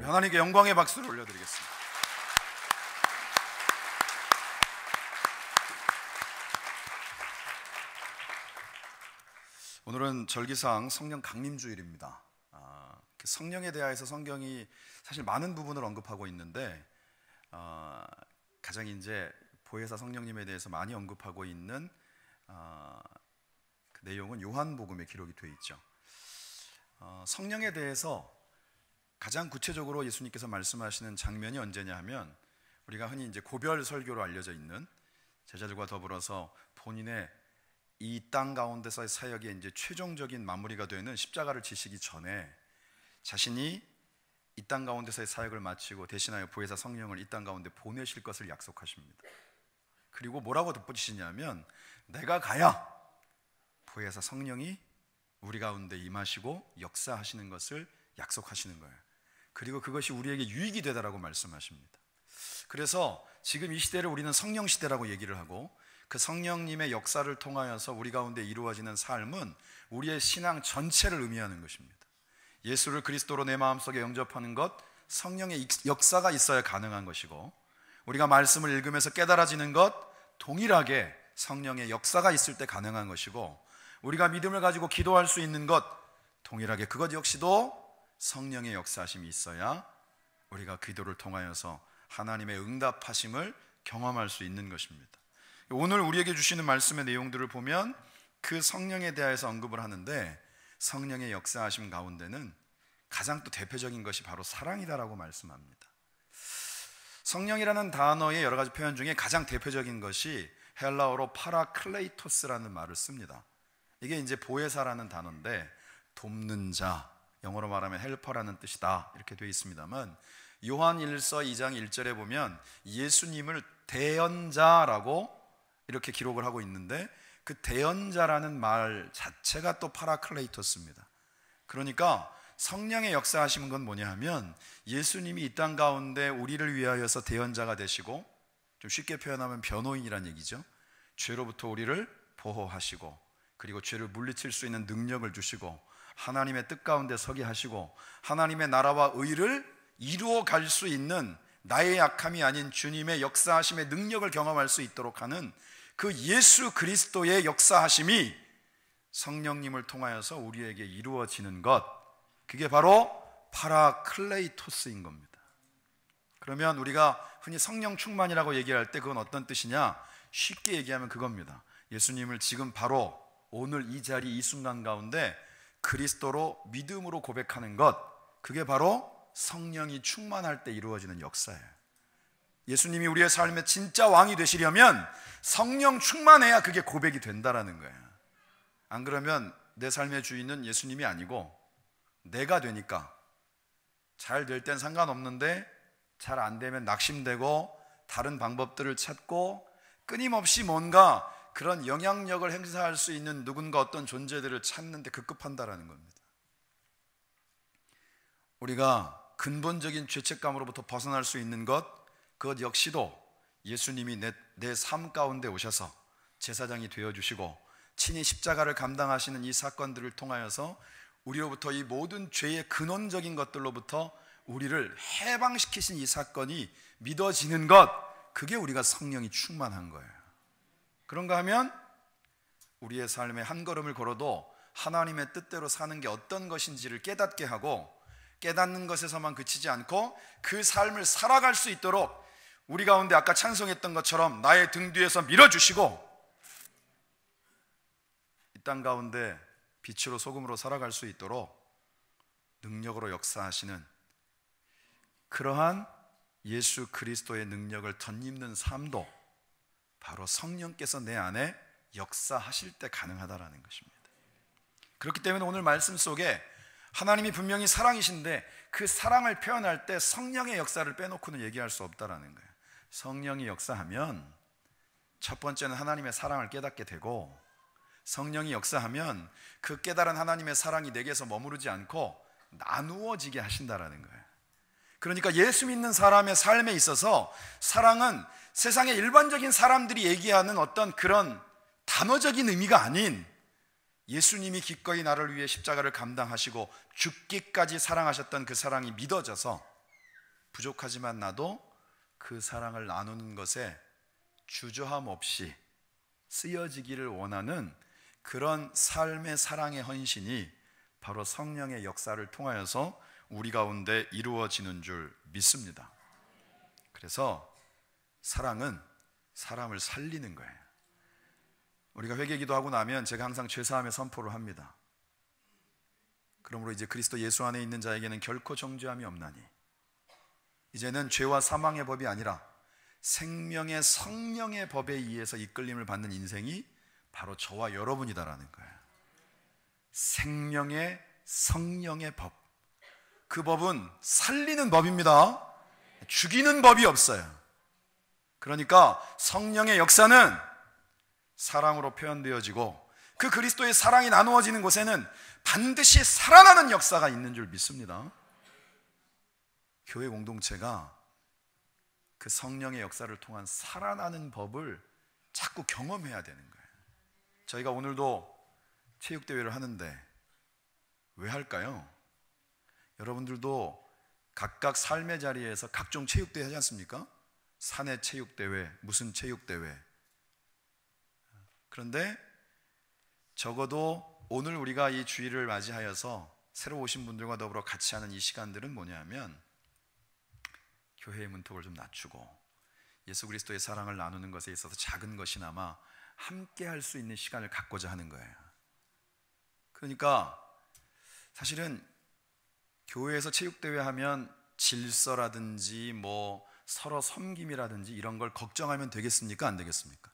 하나님께 영광의 박수를 올려드리겠습니다. 오늘은 절기상 성령 강림주일입니다. 성령에 대하여서 성경이 사실 많은 부분을 언급하고 있는데 가장 이제 보혜사 성령님에 대해서 많이 언급하고 있는 그 내용은 요한복음에 기록이 되어 있죠. 성령에 대해서 가장 구체적으로 예수님께서 말씀하시는 장면이 언제냐 하면, 우리가 흔히 이제 고별 설교로 알려져 있는 제자들과 더불어서 본인의 이 땅 가운데서의 사역의 이제 최종적인 마무리가 되는 십자가를 지시기 전에 자신이 이 땅 가운데서의 사역을 마치고 대신하여 보혜사 성령을 이 땅 가운데 보내실 것을 약속하십니다. 그리고 뭐라고 덧붙이시냐면, 내가 가야 보혜사 성령이 우리 가운데 임하시고 역사하시는 것을 약속하시는 거예요. 그리고 그것이 우리에게 유익이 되다라고 말씀하십니다. 그래서 지금 이 시대를 우리는 성령 시대라고 얘기를 하고, 그 성령님의 역사를 통하여서 우리 가운데 이루어지는 삶은 우리의 신앙 전체를 의미하는 것입니다. 예수를 그리스도로 내 마음속에 영접하는 것, 성령의 역사가 있어야 가능한 것이고, 우리가 말씀을 읽으면서 깨달아지는 것, 동일하게 성령의 역사가 있을 때 가능한 것이고, 우리가 믿음을 가지고 기도할 수 있는 것, 동일하게 그것 역시도 성령의 역사하심이 있어야 우리가 기도를 통하여서 하나님의 응답하심을 경험할 수 있는 것입니다. 오늘 우리에게 주시는 말씀의 내용들을 보면 그 성령에 대해서 언급을 하는데, 성령의 역사하심 가운데는 가장 또 대표적인 것이 바로 사랑이다라고 말씀합니다. 성령이라는 단어의 여러 가지 표현 중에 가장 대표적인 것이 헬라어로 파라클레이토스라는 말을 씁니다. 이게 이제 보혜사라는 단어인데 돕는 자, 영어로 말하면 헬퍼라는 뜻이다 이렇게 되어 있습니다만, 요한 1서 2장 1절에 보면 예수님을 대언자라고 이렇게 기록을 하고 있는데, 그 대언자라는 말 자체가 또 파라클레이토스입니다. 그러니까 성령의 역사하시는 건 뭐냐 하면, 예수님이 이 땅 가운데 우리를 위하여서 대언자가 되시고, 좀 쉽게 표현하면 변호인이란 얘기죠. 죄로부터 우리를 보호하시고, 그리고 죄를 물리칠 수 있는 능력을 주시고, 하나님의 뜻 가운데 서게 하시고, 하나님의 나라와 의를 이루어 갈 수 있는 나의 약함이 아닌 주님의 역사하심의 능력을 경험할 수 있도록 하는 그 예수 그리스도의 역사하심이 성령님을 통하여서 우리에게 이루어지는 것, 그게 바로 파라클레이토스인 겁니다. 그러면 우리가 흔히 성령 충만이라고 얘기할 때 그건 어떤 뜻이냐? 쉽게 얘기하면 그겁니다. 예수님을 지금 바로 오늘 이 자리 이 순간 가운데 그리스도로 믿음으로 고백하는 것, 그게 바로 성령이 충만할 때 이루어지는 역사예요. 예수님이 우리의 삶의 진짜 왕이 되시려면 성령 충만해야 그게 고백이 된다라는 거예요. 안 그러면 내 삶의 주인은 예수님이 아니고 내가 되니까, 잘 될 땐 상관없는데 잘 안 되면 낙심되고 다른 방법들을 찾고 끊임없이 뭔가 그런 영향력을 행사할 수 있는 누군가 어떤 존재들을 찾는데 급급한다라는 겁니다. 우리가 근본적인 죄책감으로부터 벗어날 수 있는 것, 그것 역시도 예수님이 내 삶 가운데 오셔서 제사장이 되어주시고 친히 십자가를 감당하시는 이 사건들을 통하여서 우리로부터 이 모든 죄의 근원적인 것들로부터 우리를 해방시키신 이 사건이 믿어지는 것, 그게 우리가 성령이 충만한 거예요. 그런가 하면 우리의 삶의 한 걸음을 걸어도 하나님의 뜻대로 사는 게 어떤 것인지를 깨닫게 하고, 깨닫는 것에서만 그치지 않고 그 삶을 살아갈 수 있도록 우리 가운데 아까 찬송했던 것처럼 나의 등 뒤에서 밀어주시고, 이 땅 가운데 빛으로 소금으로 살아갈 수 있도록 능력으로 역사하시는 그러한 예수 그리스도의 능력을 덧입는 삶도 바로 성령께서 내 안에 역사하실 때 가능하다라는 것입니다. 그렇기 때문에 오늘 말씀 속에 하나님이 분명히 사랑이신데 그 사랑을 표현할 때 성령의 역사를 빼놓고는 얘기할 수 없다라는 거예요. 성령이 역사하면 첫 번째는 하나님의 사랑을 깨닫게 되고, 성령이 역사하면 그 깨달은 하나님의 사랑이 내게서 머무르지 않고 나누어지게 하신다라는 거예요. 그러니까 예수 믿는 사람의 삶에 있어서 사랑은 세상의 일반적인 사람들이 얘기하는 어떤 그런 단어적인 의미가 아닌, 예수님이 기꺼이 나를 위해 십자가를 감당하시고 죽기까지 사랑하셨던 그 사랑이 믿어져서 부족하지만 나도 그 사랑을 나누는 것에 주저함 없이 쓰여지기를 원하는 그런 삶의 사랑의 헌신이 바로 성령의 역사를 통하여서 우리 가운데 이루어지는 줄 믿습니다. 그래서 사랑은 사람을 살리는 거예요. 우리가 회개기도하고 나면 제가 항상 죄사함의 선포를 합니다. 그러므로 이제 그리스도 예수 안에 있는 자에게는 결코 정죄함이 없나니 이제는 죄와 사망의 법이 아니라 생명의 성령의 법에 의해서 이끌림을 받는 인생이 바로 저와 여러분이다라는 거예요. 생명의 성령의 법, 그 법은 살리는 법입니다. 죽이는 법이 없어요. 그러니까 성령의 역사는 사랑으로 표현되어지고 그 그리스도의 사랑이 나누어지는 곳에는 반드시 살아나는 역사가 있는 줄 믿습니다. 교회 공동체가 그 성령의 역사를 통한 살아나는 법을 자꾸 경험해야 되는 거예요. 저희가 오늘도 체육대회를 하는데 왜 할까요? 여러분들도 각각 삶의 자리에서 각종 체육대회 하지 않습니까? 사내 체육대회, 무슨 체육대회. 그런데 적어도 오늘 우리가 이 주일을 맞이하여서 새로 오신 분들과 더불어 같이 하는 이 시간들은 뭐냐면 교회의 문턱을 좀 낮추고 예수 그리스도의 사랑을 나누는 것에 있어서 작은 것이나마 함께 할 수 있는 시간을 갖고자 하는 거예요. 그러니까 사실은 교회에서 체육대회 하면 질서라든지 뭐 서로 섬김이라든지 이런 걸 걱정하면 되겠습니까? 안 되겠습니까?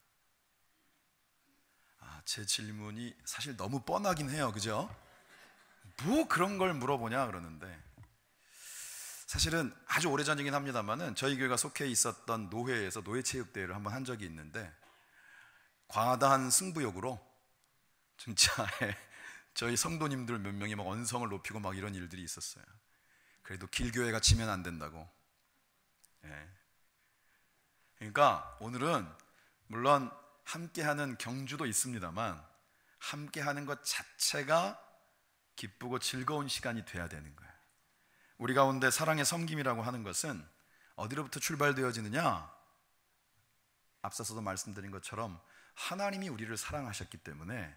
제 질문이 사실 너무 뻔하긴 해요. 그죠? 뭐 그런 걸 물어보냐 그러는데 사실은 아주 오래전이긴 합니다만은 저희 교회가 속해 있었던 노회에서 노회체육대회를 한번 한 적이 있는데 과다한 승부욕으로 진짜 저희 성도님들 몇 명이 막 언성을 높이고 막 이런 일들이 있었어요. 그래도 길교회가 지면 안 된다고. 그러니까 오늘은 물론 함께하는 경주도 있습니다만 함께하는 것 자체가 기쁘고 즐거운 시간이 돼야 되는 거예요. 우리 가운데 사랑의 섬김이라고 하는 것은 어디로부터 출발되어지느냐? 앞서서도 말씀드린 것처럼 하나님이 우리를 사랑하셨기 때문에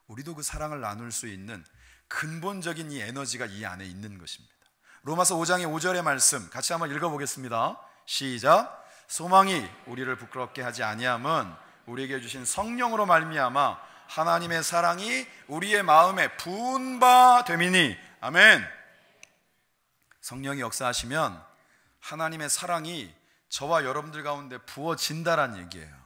우리도 그 사랑을 나눌 수 있는 근본적인 이 에너지가 이 안에 있는 것입니다. 로마서 5장의 5절의 말씀 같이 한번 읽어보겠습니다. 시작. 소망이 우리를 부끄럽게 하지 아니함은 우리에게 주신 성령으로 말미암아 하나님의 사랑이 우리의 마음에 부은 바 됨이니. 아멘. 성령이 역사하시면 하나님의 사랑이 저와 여러분들 가운데 부어진다란 얘기예요.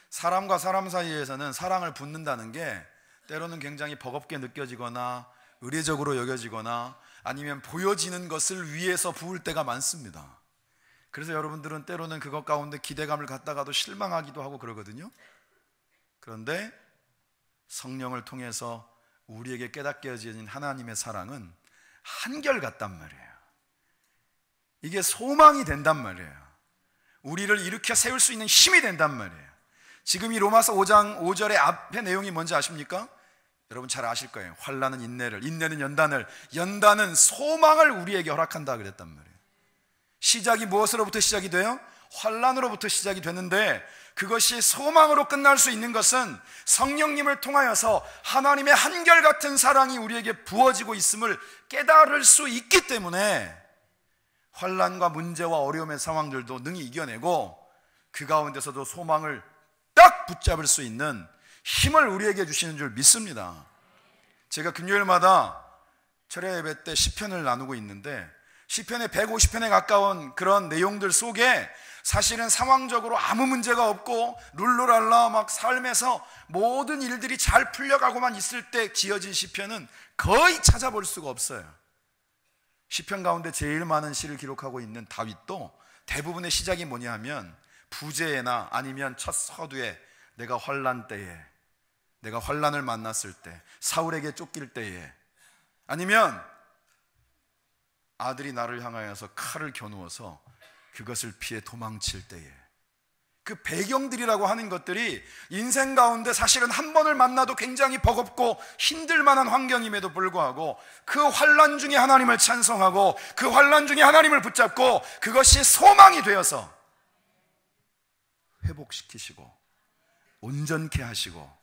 사람과 사람 사이에서는 사랑을 붓는다는 게 때로는 굉장히 버겁게 느껴지거나 의례적으로 여겨지거나 아니면 보여지는 것을 위해서 부을 때가 많습니다. 그래서 여러분들은 때로는 그것 가운데 기대감을 갖다가도 실망하기도 하고 그러거든요. 그런데 성령을 통해서 우리에게 깨닫게 해진 하나님의 사랑은 한결같단 말이에요. 이게 소망이 된단 말이에요. 우리를 일으켜 세울 수 있는 힘이 된단 말이에요. 지금 이 로마서 5장 5절의 앞에 내용이 뭔지 아십니까? 여러분 잘 아실 거예요. 환난은 인내를, 인내는 연단을, 연단은 소망을 우리에게 허락한다 그랬단 말이에요. 시작이 무엇으로부터 시작이 돼요? 환난으로부터 시작이 되는데 그것이 소망으로 끝날 수 있는 것은 성령님을 통하여서 하나님의 한결같은 사랑이 우리에게 부어지고 있음을 깨달을 수 있기 때문에 환난과 문제와 어려움의 상황들도 능히 이겨내고 그 가운데서도 소망을 딱 붙잡을 수 있는 힘을 우리에게 주시는 줄 믿습니다. 제가 금요일마다 철야 예배 때 시편을 나누고 있는데 시편의 150편에 가까운 그런 내용들 속에 사실은 상황적으로 아무 문제가 없고 룰루랄라 막 삶에서 모든 일들이 잘 풀려가고만 있을 때 지어진 시편은 거의 찾아볼 수가 없어요. 시편 가운데 제일 많은 시를 기록하고 있는 다윗도 대부분의 시작이 뭐냐 하면 부재나 아니면 첫 서두에 내가 환난 때에, 내가 환난을 만났을 때, 사울에게 쫓길 때에, 아니면 아들이 나를 향하여서 칼을 겨누어서 그것을 피해 도망칠 때에, 그 그 배경들이라고 하는 것들이 인생 가운데 사실은 한 번을 만나도 굉장히 버겁고 힘들 만한 환경임에도 불구하고 그 환난 중에 하나님을 찬송하고 그 환난 중에 하나님을 붙잡고 그것이 소망이 되어서 회복시키시고 온전케 하시고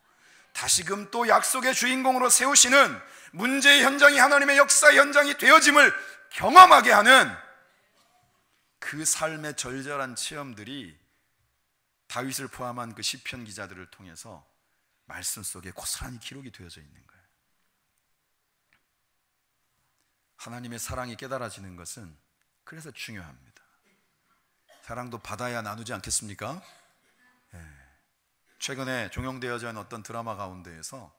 다시금 또 약속의 주인공으로 세우시는 문제의 현장이 하나님의 역사의 현장이 되어짐을 경험하게 하는 그 삶의 절절한 체험들이 다윗을 포함한 그 시편 기자들을 통해서 말씀 속에 고스란히 기록이 되어져 있는 거예요. 하나님의 사랑이 깨달아지는 것은 그래서 중요합니다. 사랑도 받아야 나누지 않겠습니까? 최근에 종영되어져 있는 어떤 드라마 가운데에서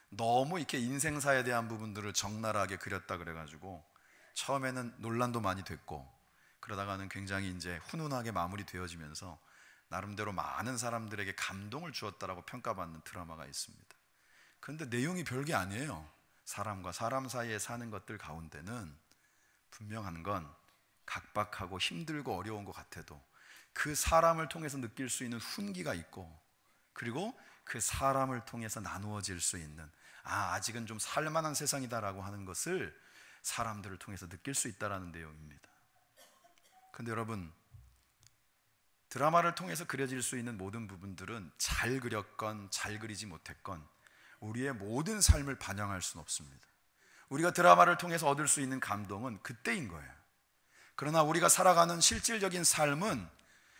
너무 이렇게 인생사에 대한 부분들을 적나라하게 그렸다 그래가지고 처음에는 논란도 많이 됐고 그러다가는 굉장히 이제 훈훈하게 마무리되어지면서 나름대로 많은 사람들에게 감동을 주었다라고 평가받는 드라마가 있습니다. 그런데 내용이 별게 아니에요. 사람과 사람 사이에 사는 것들 가운데는 분명한 건 각박하고 힘들고 어려운 것 같아도 그 사람을 통해서 느낄 수 있는 훈기가 있고 그리고 그 사람을 통해서 나누어질 수 있는 아직은 좀 살만한 세상이다라고 하는 것을 사람들을 통해서 느낄 수 있다라는 내용입니다. 그런데 여러분, 드라마를 통해서 그려질 수 있는 모든 부분들은 잘 그렸건 잘 그리지 못했건 우리의 모든 삶을 반영할 수는 없습니다. 우리가 드라마를 통해서 얻을 수 있는 감동은 그때인 거예요. 그러나 우리가 살아가는 실질적인 삶은,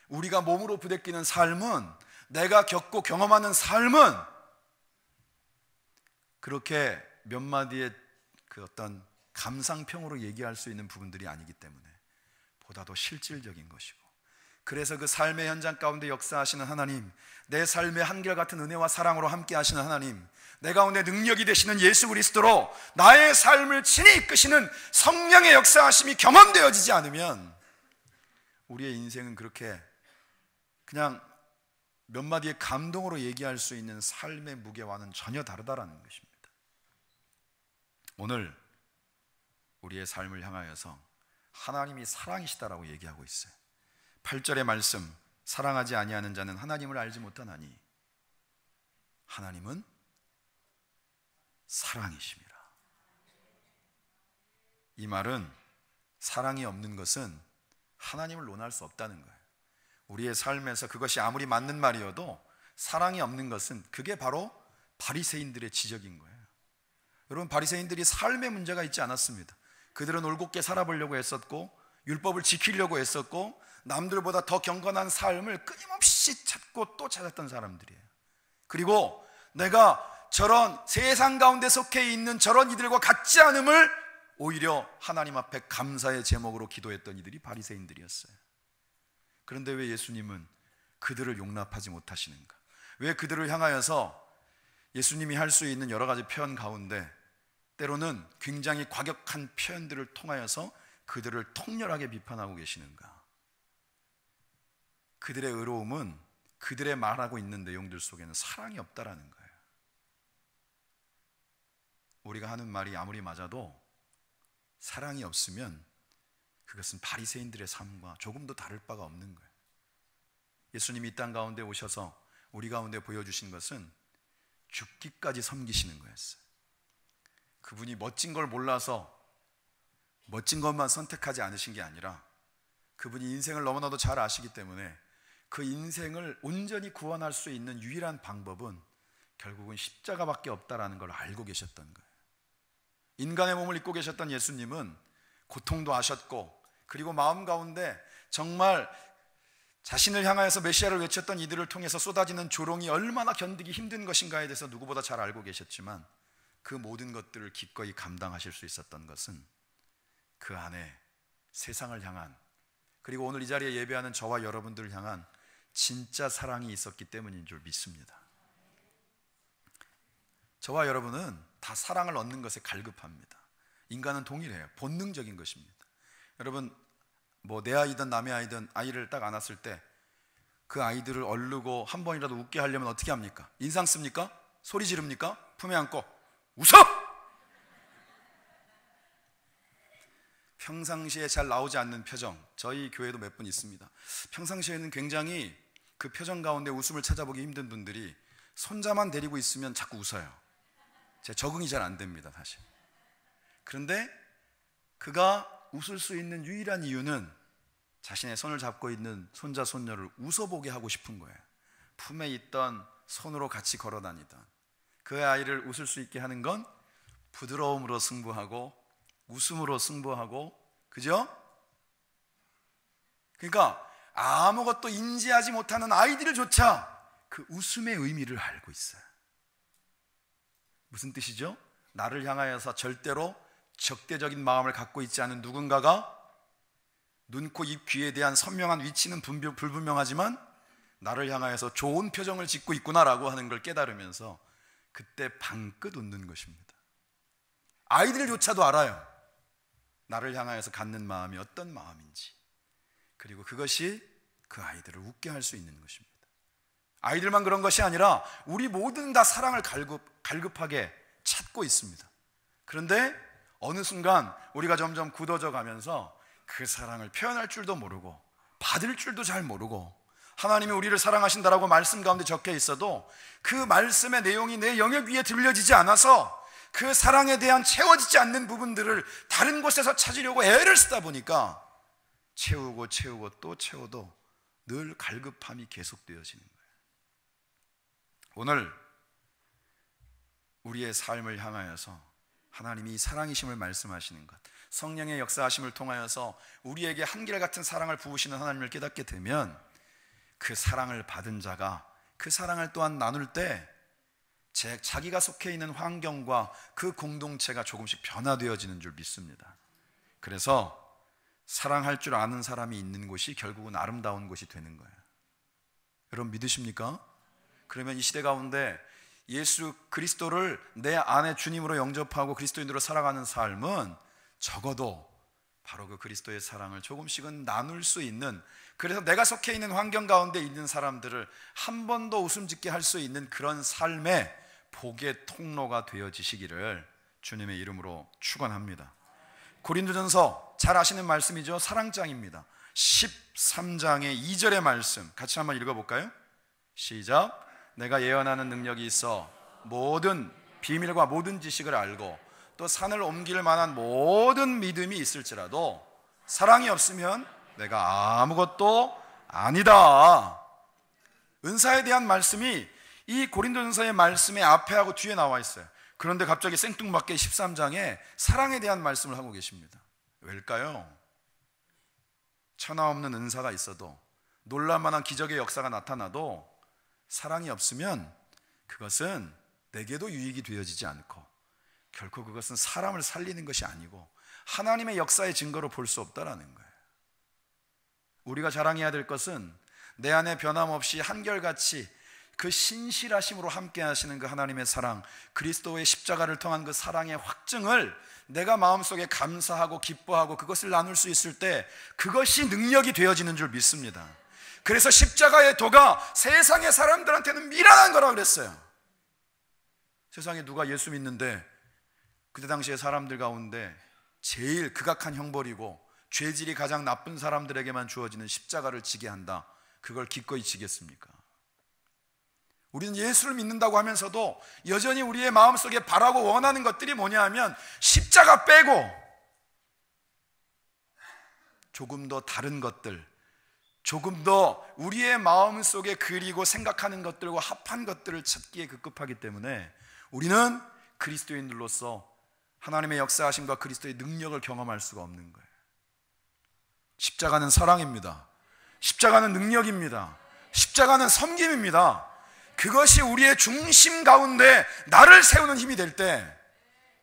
우리가 몸으로 부대끼는 삶은, 내가 겪고 경험하는 삶은 그렇게 몇 마디의 그 어떤 감상평으로 얘기할 수 있는 부분들이 아니기 때문에 보다도 실질적인 것이고, 그래서 그 삶의 현장 가운데 역사하시는 하나님, 내 삶의 한결같은 은혜와 사랑으로 함께 하시는 하나님, 내 가운데 능력이 되시는 예수 그리스도로 나의 삶을 친히 이끄시는 성령의 역사하심이 경험되어지지 않으면 우리의 인생은 그렇게 그냥 몇 마디의 감동으로 얘기할 수 있는 삶의 무게와는 전혀 다르다라는 것입니다. 오늘 우리의 삶을 향하여서 하나님이 사랑이시다라고 얘기하고 있어요. 8절의 말씀, 사랑하지 아니하는 자는 하나님을 알지 못하나니 하나님은 사랑이십니다. 이 말은 사랑이 없는 것은 하나님을 논할 수 없다는 거예요. 우리의 삶에서 그것이 아무리 맞는 말이어도 사랑이 없는 것은 그게 바로 바리새인들의 지적인 거예요. 여러분, 바리새인들이 삶의 문제가 있지 않았습니다. 그들은 올곧게 살아보려고 했었고 율법을 지키려고 했었고 남들보다 더 경건한 삶을 끊임없이 찾고 또 찾았던 사람들이에요. 그리고 내가 저런 세상 가운데 속해 있는 저런 이들과 같지 않음을 오히려 하나님 앞에 감사의 제목으로 기도했던 이들이 바리새인들이었어요. 그런데 왜 예수님은 그들을 용납하지 못하시는가? 왜 그들을 향하여서 예수님이 할 수 있는 여러 가지 표현 가운데 때로는 굉장히 과격한 표현들을 통하여서 그들을 통렬하게 비판하고 계시는가? 그들의 의로움은 그들의 말하고 있는 내용들 속에는 사랑이 없다라는 거예요. 우리가 하는 말이 아무리 맞아도 사랑이 없으면 그것은 바리새인들의 삶과 조금도 다를 바가 없는 거예요. 예수님이 이 땅 가운데 오셔서 우리 가운데 보여주신 것은 죽기까지 섬기시는 거였어요. 그분이 멋진 걸 몰라서 멋진 것만 선택하지 않으신 게 아니라 그분이 인생을 너무나도 잘 아시기 때문에 그 인생을 온전히 구원할 수 있는 유일한 방법은 결국은 십자가밖에 없다라는 걸 알고 계셨던 거예요. 인간의 몸을 입고 계셨던 예수님은 고통도 아셨고, 그리고 마음 가운데 정말 자신을 향하여서 메시아를 외쳤던 이들을 통해서 쏟아지는 조롱이 얼마나 견디기 힘든 것인가에 대해서 누구보다 잘 알고 계셨지만 그 모든 것들을 기꺼이 감당하실 수 있었던 것은 그 안에 세상을 향한, 그리고 오늘 이 자리에 예배하는 저와 여러분들을 향한 진짜 사랑이 있었기 때문인 줄 믿습니다. 저와 여러분은 다 사랑을 얻는 것에 갈급합니다. 인간은 동일해요. 본능적인 것입니다. 여러분, 뭐 내 아이든 남의 아이든 아이를 딱 안았을 때 그 아이들을 얼르고 한 번이라도 웃게 하려면 어떻게 합니까? 인상 씁니까? 소리 지릅니까? 품에 안고 웃어! 평상시에 잘 나오지 않는 표정, 저희 교회도 몇 분 있습니다. 평상시에는 굉장히 그 표정 가운데 웃음을 찾아보기 힘든 분들이 손자만 데리고 있으면 자꾸 웃어요. 제 적응이 잘 안 됩니다, 사실. 그런데 그가 웃을 수 있는 유일한 이유는 자신의 손을 잡고 있는 손자, 손녀를 웃어보게 하고 싶은 거예요. 품에 있던 손으로 같이 걸어 다니던 그 아이를 웃을 수 있게 하는 건 부드러움으로 승부하고 웃음으로 승부하고, 그죠? 그러니까 아무것도 인지하지 못하는 아이들조차 그 웃음의 의미를 알고 있어요. 무슨 뜻이죠? 나를 향하여서 절대로 적대적인 마음을 갖고 있지 않은 누군가가 눈, 코, 입, 귀에 대한 선명한 위치는 불분명하지만 나를 향하여서 좋은 표정을 짓고 있구나라고 하는 걸 깨달으면서 그때 방긋 웃는 것입니다. 아이들조차도 알아요. 나를 향하여서 갖는 마음이 어떤 마음인지. 그리고 그것이 그 아이들을 웃게 할 수 있는 것입니다. 아이들만 그런 것이 아니라 우리 모두는 다 사랑을 갈급하게 찾고 있습니다. 그런데 어느 순간 우리가 점점 굳어져 가면서 그 사랑을 표현할 줄도 모르고 받을 줄도 잘 모르고, 하나님이 우리를 사랑하신다라고 말씀 가운데 적혀 있어도 그 말씀의 내용이 내 영역 위에 들려지지 않아서 그 사랑에 대한 채워지지 않는 부분들을 다른 곳에서 찾으려고 애를 쓰다 보니까 채우고 또 채워도 늘 갈급함이 계속되어지는 거예요. 오늘 우리의 삶을 향하여서 하나님이 사랑이심을 말씀하시는 것, 성령의 역사하심을 통하여서 우리에게 한결같은 사랑을 부으시는 하나님을 깨닫게 되면 그 사랑을 받은 자가 그 사랑을 또한 나눌 때 자기가 속해 있는 환경과 그 공동체가 조금씩 변화되어지는 줄 믿습니다. 그래서 사랑할 줄 아는 사람이 있는 곳이 결국은 아름다운 곳이 되는 거예요. 여러분 믿으십니까? 그러면 이 시대 가운데 예수 그리스도를 내 안에 주님으로 영접하고 그리스도인으로 살아가는 삶은 적어도 바로 그 그리스도의 사랑을 조금씩은 나눌 수 있는, 그래서 내가 속해 있는 환경 가운데 있는 사람들을 한 번 더 웃음 짓게 할 수 있는 그런 삶의 복의 통로가 되어지시기를 주님의 이름으로 축원합니다. 고린도전서 잘 아시는 말씀이죠. 사랑장입니다. 13장의 2절의 말씀 같이 한번 읽어볼까요? 시작. 내가 예언하는 능력이 있어 모든 비밀과 모든 지식을 알고 또 산을 옮길 만한 모든 믿음이 있을지라도 사랑이 없으면 내가 아무것도 아니다. 은사에 대한 말씀이 이 고린도전서의 말씀의 앞에하고 뒤에 나와 있어요. 그런데 갑자기 생뚱맞게 13장에 사랑에 대한 말씀을 하고 계십니다. 왜일까요? 천하 없는 은사가 있어도 놀랄만한 기적의 역사가 나타나도 사랑이 없으면 그것은 내게도 유익이 되어지지 않고 결코 그것은 사람을 살리는 것이 아니고 하나님의 역사의 증거로 볼 수 없다라는 거예요. 우리가 자랑해야 될 것은 내 안에 변함없이 한결같이 그 신실하심으로 함께 하시는 그 하나님의 사랑, 그리스도의 십자가를 통한 그 사랑의 확증을 내가 마음속에 감사하고 기뻐하고 그것을 나눌 수 있을 때 그것이 능력이 되어지는 줄 믿습니다. 그래서 십자가의 도가 세상의 사람들한테는 미련한 거라고 그랬어요. 세상에 누가 예수 믿는데 그때 당시에 사람들 가운데 제일 극악한 형벌이고 죄질이 가장 나쁜 사람들에게만 주어지는 십자가를 지게 한다, 그걸 기꺼이 지겠습니까? 우리는 예수를 믿는다고 하면서도 여전히 우리의 마음속에 바라고 원하는 것들이 뭐냐 하면 십자가 빼고 조금 더 다른 것들, 조금 더 우리의 마음속에 그리고 생각하는 것들과 합한 것들을 찾기에 급급하기 때문에 우리는 그리스도인들로서 하나님의 역사하심과 그리스도의 능력을 경험할 수가 없는 거예요. 십자가는 사랑입니다. 십자가는 능력입니다. 십자가는 섬김입니다. 그것이 우리의 중심 가운데 나를 세우는 힘이 될 때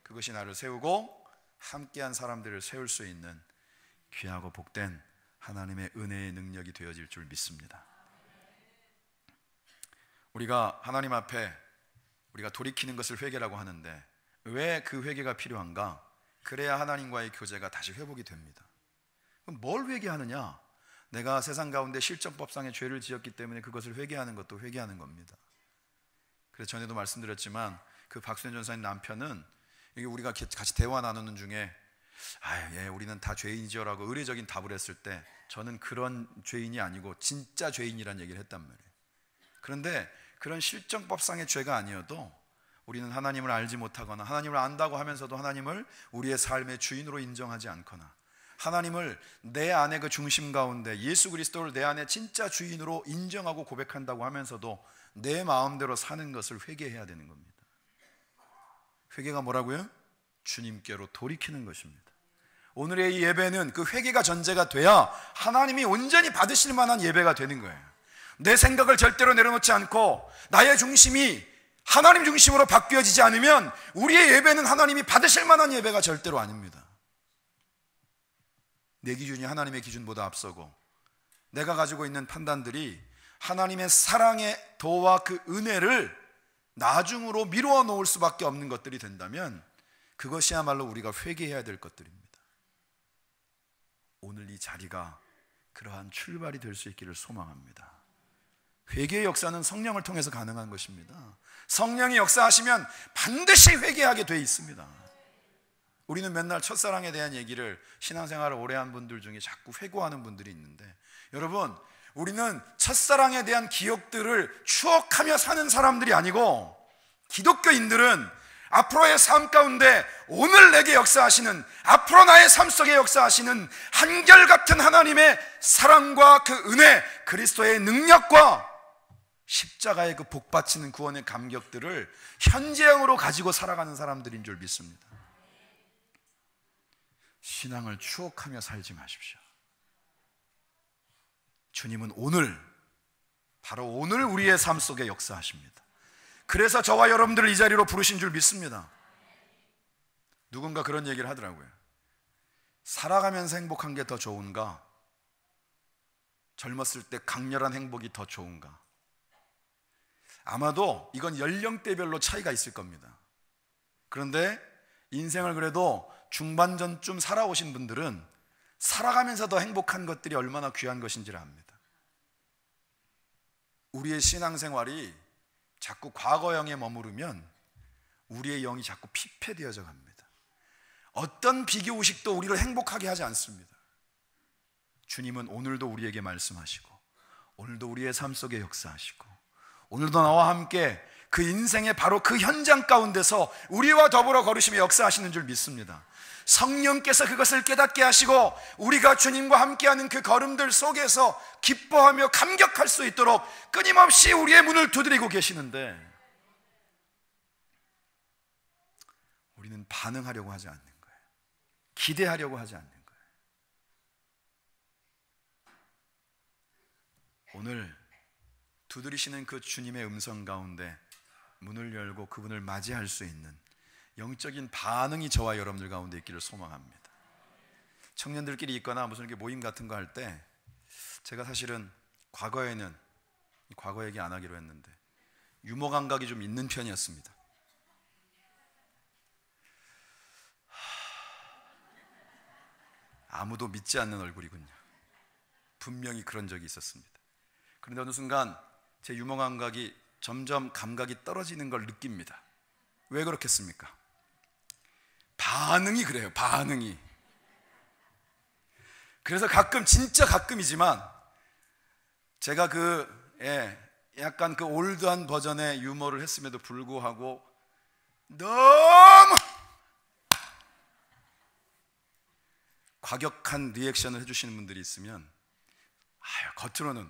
그것이 나를 세우고 함께한 사람들을 세울 수 있는 귀하고 복된 하나님의 은혜의 능력이 되어질 줄 믿습니다. 우리가 하나님 앞에 우리가 돌이키는 것을 회개라고 하는데 왜 그 회개가 필요한가? 그래야 하나님과의 교제가 다시 회복이 됩니다. 그럼 뭘 회개하느냐? 내가 세상 가운데 실정법상의 죄를 지었기 때문에 그것을 회개하는 것도 회개하는 겁니다. 그래서 전에도 말씀드렸지만 그 박수현 전사님 남편은 이게 우리가 같이 대화 나누는 중에 예, 우리는 다 죄인이죠 라고 의례적인 답을 했을 때 저는 그런 죄인이 아니고 진짜 죄인이라는 얘기를 했단 말이에요. 그런데 그런 실정법상의 죄가 아니어도 우리는 하나님을 알지 못하거나 하나님을 안다고 하면서도 하나님을 우리의 삶의 주인으로 인정하지 않거나 하나님을 내 안의 그 중심 가운데 예수 그리스도를 내 안의 진짜 주인으로 인정하고 고백한다고 하면서도 내 마음대로 사는 것을 회개해야 되는 겁니다. 회개가 뭐라고요? 주님께로 돌이키는 것입니다. 오늘의 이 예배는 그 회개가 전제가 돼야 하나님이 온전히 받으실 만한 예배가 되는 거예요. 내 생각을 절대로 내려놓지 않고 나의 중심이 하나님 중심으로 바뀌어지지 않으면 우리의 예배는 하나님이 받으실 만한 예배가 절대로 아닙니다. 내 기준이 하나님의 기준보다 앞서고 내가 가지고 있는 판단들이 하나님의 사랑의 도와 그 은혜를 나중으로 미루어 놓을 수밖에 없는 것들이 된다면 그것이야말로 우리가 회개해야 될 것들입니다. 오늘 이 자리가 그러한 출발이 될 수 있기를 소망합니다. 회개의 역사는 성령을 통해서 가능한 것입니다. 성령이 역사하시면 반드시 회개하게 돼 있습니다. 우리는 맨날 첫사랑에 대한 얘기를 신앙생활을 오래 한 분들 중에 자꾸 회고하는 분들이 있는데, 여러분, 우리는 첫사랑에 대한 기억들을 추억하며 사는 사람들이 아니고 기독교인들은 앞으로의 삶 가운데 오늘 내게 역사하시는, 앞으로 나의 삶 속에 역사하시는 한결같은 하나님의 사랑과 그 은혜, 그리스도의 능력과 십자가의 그 복받치는 구원의 감격들을 현재형으로 가지고 살아가는 사람들인 줄 믿습니다. 신앙을 추억하며 살지 마십시오. 주님은 오늘, 바로 오늘 우리의 삶 속에 역사하십니다. 그래서 저와 여러분들을 이 자리로 부르신 줄 믿습니다. 누군가 그런 얘기를 하더라고요. 살아가면서 행복한 게 더 좋은가? 젊었을 때 강렬한 행복이 더 좋은가? 아마도 이건 연령대별로 차이가 있을 겁니다. 그런데 인생을 그래도 중반전쯤 살아오신 분들은 살아가면서 더 행복한 것들이 얼마나 귀한 것인지를 압니다. 우리의 신앙생활이 자꾸 과거형에 머무르면 우리의 영이 자꾸 피폐되어져 갑니다. 어떤 비교의식도 우리를 행복하게 하지 않습니다. 주님은 오늘도 우리에게 말씀하시고 오늘도 우리의 삶 속에 역사하시고 오늘도 나와 함께 그 인생의 바로 그 현장 가운데서 우리와 더불어 걸으시며 역사하시는 줄 믿습니다. 성령께서 그것을 깨닫게 하시고 우리가 주님과 함께하는 그 걸음들 속에서 기뻐하며 감격할 수 있도록 끊임없이 우리의 문을 두드리고 계시는데, 우리는 반응하려고 하지 않는 거예요. 기대하려고 하지 않는 거예요. 오늘 두드리시는 그 주님의 음성 가운데 문을 열고 그분을 맞이할 수 있는 영적인 반응이 저와 여러분들 가운데 있기를 소망합니다. 청년들끼리 있거나 무슨 이렇게 모임 같은 거 할 때 제가 사실은 과거에는, 과거 얘기 안 하기로 했는데, 유머 감각이 좀 있는 편이었습니다. 아무도 믿지 않는 얼굴이군요. 분명히 그런 적이 있었습니다. 그런데 어느 순간 제 유머 감각이 점점 감각이 떨어지는 걸 느낍니다. 왜 그렇겠습니까? 반응이 그래요. 반응이. 그래서 가끔, 진짜 가끔이지만 제가 약간 그 올드한 버전의 유머를 했음에도 불구하고 너무 과격한 리액션을 해주시는 분들이 있으면 겉으로는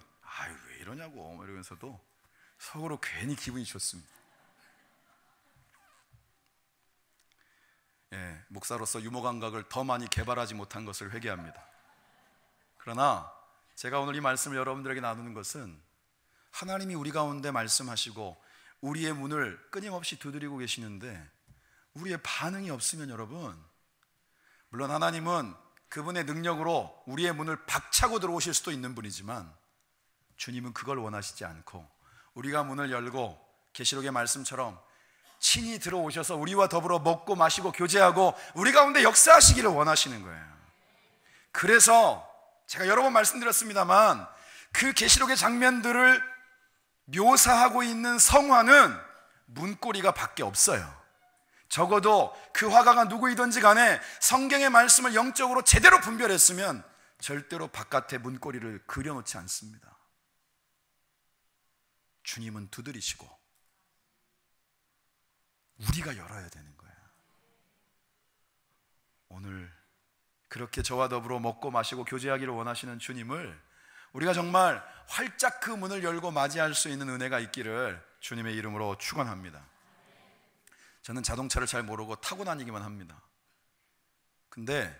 왜 이러냐고 이러면서도 속으로 괜히 기분이 좋습니다. 목사로서 유머 감각을 더 많이 개발하지 못한 것을 회개합니다. 그러나 제가 오늘 이 말씀을 여러분들에게 나누는 것은 하나님이 우리 가운데 말씀하시고 우리의 문을 끊임없이 두드리고 계시는데 우리의 반응이 없으면, 여러분, 물론 하나님은 그분의 능력으로 우리의 문을 박차고 들어오실 수도 있는 분이지만 주님은 그걸 원하시지 않고 우리가 문을 열고 계시록의 말씀처럼 친히 들어오셔서 우리와 더불어 먹고 마시고 교제하고 우리 가운데 역사하시기를 원하시는 거예요. 그래서 제가 여러 번 말씀드렸습니다만 그 계시록의 장면들을 묘사하고 있는 성화는 문고리가 밖에 없어요. 적어도 그 화가가 누구이든지 간에 성경의 말씀을 영적으로 제대로 분별했으면 절대로 바깥에 문고리를 그려놓지 않습니다. 주님은 두드리시고 우리가 열어야 되는 거예요. 오늘 그렇게 저와 더불어 먹고 마시고 교제하기를 원하시는 주님을 우리가 정말 활짝 그 문을 열고 맞이할 수 있는 은혜가 있기를 주님의 이름으로 축원합니다. 저는 자동차를 잘 모르고 타고 다니기만 합니다. 근데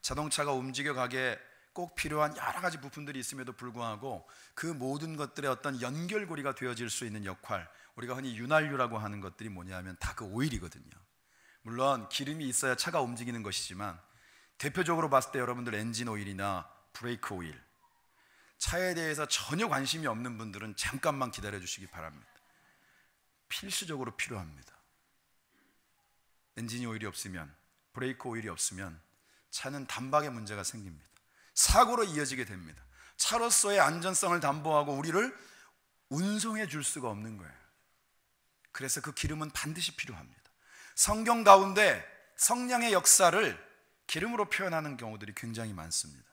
자동차가 움직여가게 꼭 필요한 여러 가지 부품들이 있음에도 불구하고 그 모든 것들의 어떤 연결고리가 되어질 수 있는 역할, 우리가 흔히 윤활유라고 하는 것들이 뭐냐면 다 그 오일이거든요. 물론 기름이 있어야 차가 움직이는 것이지만 대표적으로 봤을 때 여러분들 엔진 오일이나 브레이크 오일, 차에 대해서 전혀 관심이 없는 분들은 잠깐만 기다려 주시기 바랍니다. 필수적으로 필요합니다. 엔진 오일이 없으면, 브레이크 오일이 없으면 차는 단박에 문제가 생깁니다. 사고로 이어지게 됩니다. 차로서의 안전성을 담보하고 우리를 운송해 줄 수가 없는 거예요. 그래서 그 기름은 반드시 필요합니다. 성경 가운데 성령의 역사를 기름으로 표현하는 경우들이 굉장히 많습니다.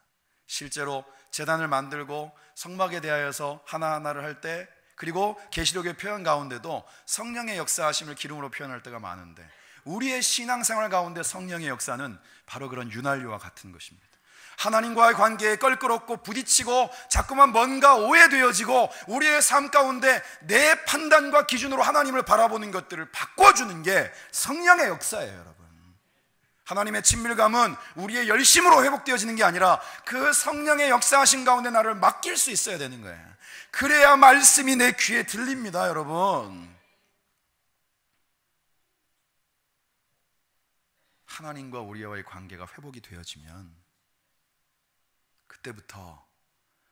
실제로 제단을 만들고 성막에 대하여서 하나하나를 할 때, 그리고 계시록의 표현 가운데도 성령의 역사하심을 기름으로 표현할 때가 많은데, 우리의 신앙생활 가운데 성령의 역사는 바로 그런 윤활유와 같은 것입니다. 하나님과의 관계에 껄끄럽고 부딪히고 자꾸만 뭔가 오해되어지고 우리의 삶 가운데 내 판단과 기준으로 하나님을 바라보는 것들을 바꿔주는 게 성령의 역사예요, 여러분. 하나님의 친밀감은 우리의 열심으로 회복되어지는 게 아니라 그 성령의 역사하신 가운데 나를 맡길 수 있어야 되는 거예요. 그래야 말씀이 내 귀에 들립니다, 여러분. 하나님과 우리와의 관계가 회복이 되어지면 그때부터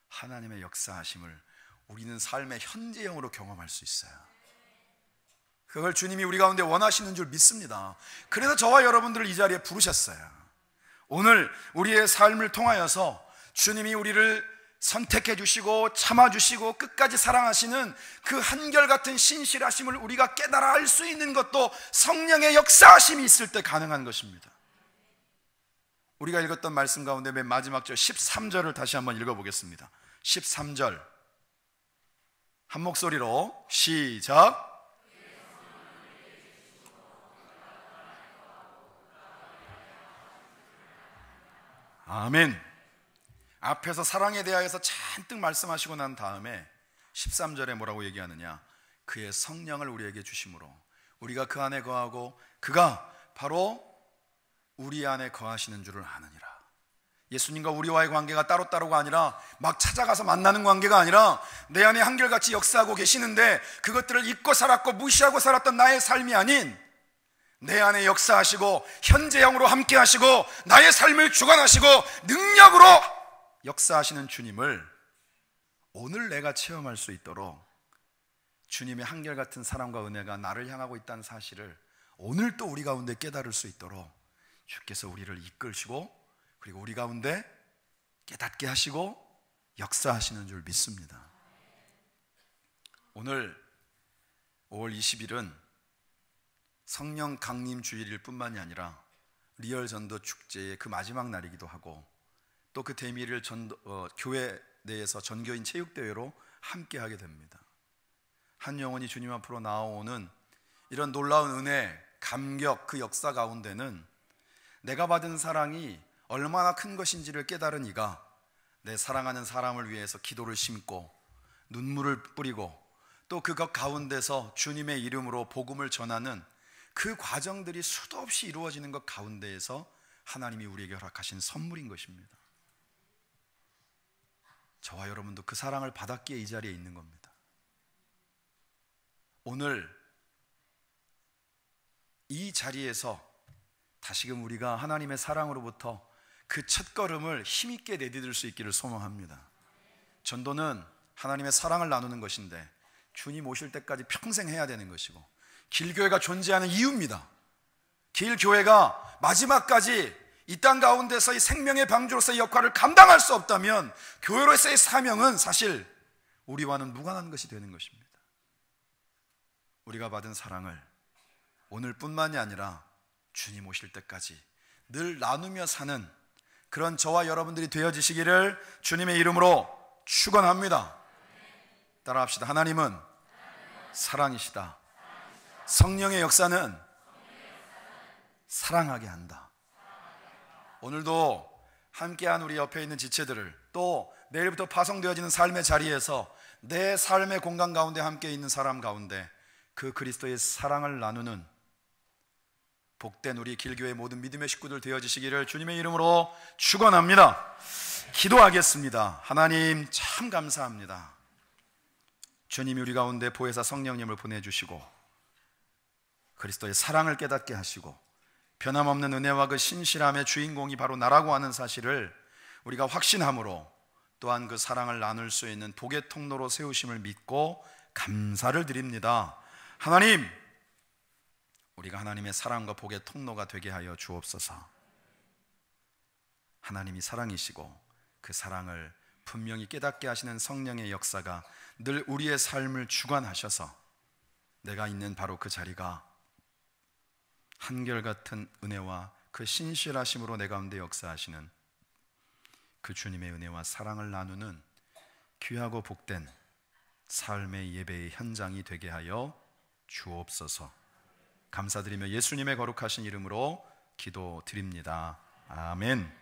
하나님의 역사하심을 우리는 삶의 현재형으로 경험할 수 있어요. 그걸 주님이 우리 가운데 원하시는 줄 믿습니다. 그래서 저와 여러분들을 이 자리에 부르셨어요. 오늘 우리의 삶을 통하여서 주님이 우리를 선택해 주시고 참아 주시고 끝까지 사랑하시는 그 한결같은 신실하심을 우리가 깨달아 알 수 있는 것도 성령의 역사하심이 있을 때 가능한 것입니다. 우리가 읽었던 말씀 가운데 맨 마지막 절 13절을 다시 한번 읽어보겠습니다. 13절 한 목소리로 시작. 아멘. 앞에서 사랑에 대하여서 잔뜩 말씀하시고 난 다음에 13절에 뭐라고 얘기하느냐? 그의 성령을 우리에게 주심으로 우리가 그 안에 거하고 그가 바로 우리 안에 거하시는 줄을 아느니라. 예수님과 우리와의 관계가 따로따로가 아니라 막 찾아가서 만나는 관계가 아니라 내 안에 한결같이 역사하고 계시는데 그것들을 잊고 살았고 무시하고 살았던 나의 삶이 아닌 내 안에 역사하시고 현재형으로 함께 하시고 나의 삶을 주관하시고 능력으로 역사하시는 주님을 오늘 내가 체험할 수 있도록 주님의 한결같은 사랑과 은혜가 나를 향하고 있다는 사실을 오늘 또 우리 가운데 깨달을 수 있도록 주께서 우리를 이끌시고 그리고 우리 가운데 깨닫게 하시고 역사하시는 줄 믿습니다. 오늘 5월 20일은 성령 강림 주일일 뿐만이 아니라 리얼 전도 축제의 그 마지막 날이기도 하고 또 그 대미를 교회 내에서 전교인 체육대회로 함께 하게 됩니다. 한 영혼이 주님 앞으로 나오는 이런 놀라운 은혜, 감격, 그 역사 가운데는 내가 받은 사랑이 얼마나 큰 것인지를 깨달은 이가 내 사랑하는 사람을 위해서 기도를 심고 눈물을 뿌리고 또 그것 가운데서 주님의 이름으로 복음을 전하는 그 과정들이 수도 없이 이루어지는 것 가운데에서 하나님이 우리에게 허락하신 선물인 것입니다. 저와 여러분도 그 사랑을 받았기에 이 자리에 있는 겁니다. 오늘 이 자리에서 다시금 우리가 하나님의 사랑으로부터 그 첫걸음을 힘있게 내디딜 수 있기를 소망합니다. 전도는 하나님의 사랑을 나누는 것인데 주님 오실 때까지 평생 해야 되는 것이고 길교회가 존재하는 이유입니다. 길교회가 마지막까지 이 땅 가운데서의 생명의 방주로서의 역할을 감당할 수 없다면 교회로서의 사명은 사실 우리와는 무관한 것이 되는 것입니다. 우리가 받은 사랑을 오늘뿐만이 아니라 주님 오실 때까지 늘 나누며 사는 그런 저와 여러분들이 되어지시기를 주님의 이름으로 축원합니다. 따라합시다. 하나님은 사랑이시다. 성령의 역사는 사랑하게 한다. 오늘도 함께한 우리 옆에 있는 지체들을, 또 내일부터 파송되어지는 삶의 자리에서 내 삶의 공간 가운데 함께 있는 사람 가운데 그 그리스도의 사랑을 나누는 복된 우리 길교회 모든 믿음의 식구들 되어지시기를 주님의 이름으로 축원합니다. 기도하겠습니다. 하나님 참 감사합니다. 주님이 우리 가운데 보혜사 성령님을 보내주시고 그리스도의 사랑을 깨닫게 하시고 변함없는 은혜와 그 신실함의 주인공이 바로 나라고 하는 사실을 우리가 확신함으로, 또한 그 사랑을 나눌 수 있는 복의 통로로 세우심을 믿고 감사를 드립니다. 하나님, 우리가 하나님의 사랑과 복의 통로가 되게 하여 주옵소서. 하나님이 사랑이시고 그 사랑을 분명히 깨닫게 하시는 성령의 역사가 늘 우리의 삶을 주관하셔서 내가 있는 바로 그 자리가 한결같은 은혜와 그 신실하심으로 내 가운데 역사하시는 그 주님의 은혜와 사랑을 나누는 귀하고 복된 삶의 예배의 현장이 되게 하여 주옵소서. 감사드리며 예수님의 거룩하신 이름으로 기도드립니다. 아멘.